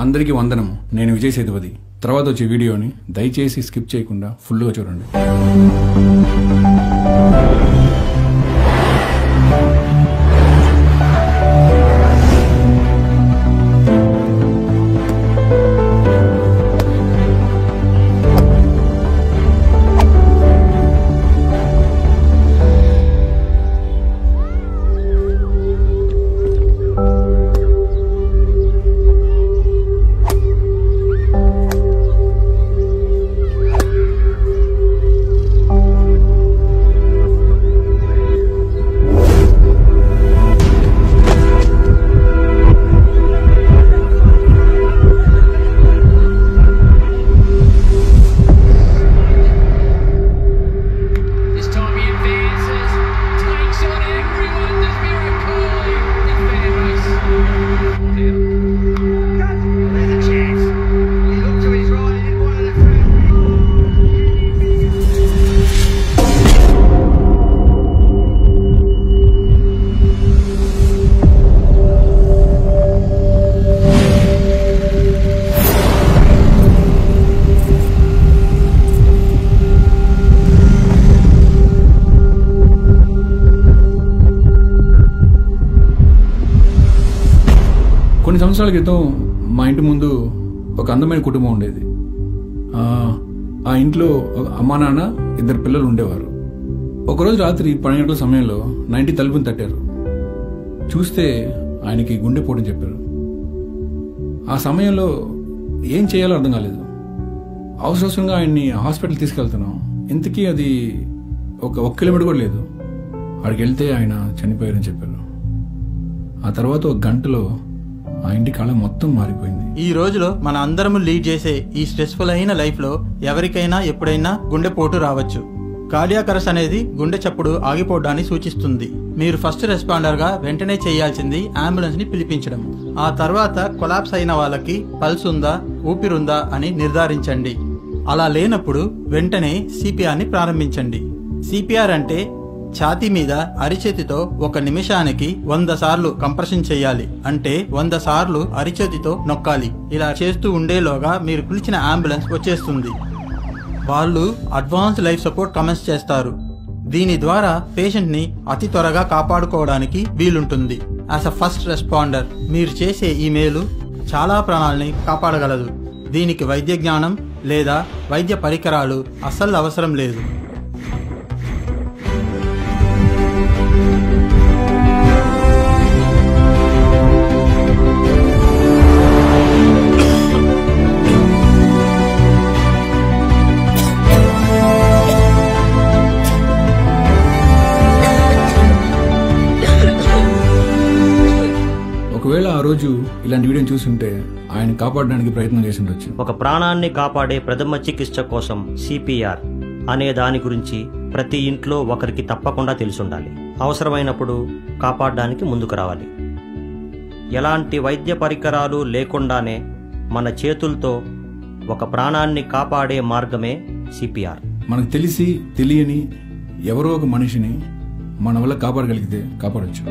అందరికీ వందనము. నేను విజయ్ సేతుపతి. తర్వాత వచ్చే వీడియోని దయచేసి స్కిప్ చేయకుండా ఫుల్గా చూడండి. కొన్ని సంవత్సరాల క్రితం మా ఇంటి ముందు ఒక అందమైన కుటుంబం ఉండేది. ఆ ఇంట్లో అమ్మా నాన్న, 2 పిల్లలు ఉండేవారు. ఒకరోజు రాత్రి 12 గంటల సమయంలో నా ఇంటి తలుపుని తట్టారు. చూస్తే ఆయనకి గుండెపోటుని చెప్పారు. ఆ సమయంలో ఏం చేయాలో అర్థం కాలేదు. అవసరంగా ఆయన్ని హాస్పిటల్ తీసుకెళ్తున్నాం. ఇంతకీ అది ఒక కిలోమీటర్ కూడా లేదు. అక్కడికి వెళ్తే ఆయన చనిపోయారని చెప్పారు. ఆ తర్వాత 1 గంటలో ఆ ఇంటి కాలం మొత్తం మారిపోయింది. ఈ రోజులో మన అందరము లీడ్ చేసే ఈ స్ట్రెస్ఫుల్ అయిన లైఫ్ లో ఎవరికైనా ఎప్పుడైనా గుండెపోటు రావచ్చు. కార్డియాక్ అరెస్ట్ అనేది గుండె చప్పుడు ఆగిపోవడాన్ని సూచిస్తుంది. మీరు ఫస్ట్ రెస్పాండర్ గా వెంటనే చేయాల్సింది అంబులెన్స్ ని పిలిపించడం. ఆ తర్వాత కొలాప్స్ అయిన వాళ్ళకి పల్స్ ఉందా, ఊపిరుందా అని నిర్ధారించండి. అలా లేనప్పుడు వెంటనే సిపిఆర్ ని ప్రారంభించండి. సిపిఆర్ అంటే ఛాతీ మీద అరిచేతితో 1 నిమిషానికి 100 సార్లు కంప్రెషన్ చేయాలి. అంటే 100 సార్లు అరిచేతితో నొక్కాలి. ఇలా చేస్తూ ఉండేలోగా మీరు పిలిచిన అంబులెన్స్ వచ్చేస్తుంది. వాళ్ళు అడ్వాన్స్ లైఫ్ సపోర్ట్ కమెంట్స్ చేస్తారు. దీని ద్వారా పేషెంట్ ని అతి త్వరగా కాపాడుకోవడానికి వీలుంటుంది. యాజ్ అ ఫస్ట్ రెస్పాండర్ మీరు చేసే ఈ మేలు చాలా ప్రాణాలని కాపాడగలదు. దీనికి వైద్య జ్ఞానం లేదా వైద్య పరికరాలు అస్సలు అవసరం లేదు. ఒకవేళ ఆ రోజు ఇలాంటి వీడియోని చూస్తుంటే ఆయన కాపాడడానికి ప్రయత్నం చేసి ఉండొచ్చు. ఒక ప్రాణాన్ని కాపాడే ప్రథమ చికిత్స కోసం సిపిఆర్ అనే దాని గురించి ప్రతి ఇంట్లో ఒకరికి తప్పకుండా తెలిసుండాలి. అవసరమైనప్పుడు కాపాడడానికి ముందుకు రావాలి. ఎలాంటి వైద్య పరికరాలు లేకుండానే మన చేతులతో ఒక ప్రాణాన్ని కాపాడే మార్గమే సిపిఆర్. మనకు తెలిసి తెలియని ఎవరో ఒక మనిషిని మన వల్ల కాపాడగలిగితే కాపాడొచ్చు.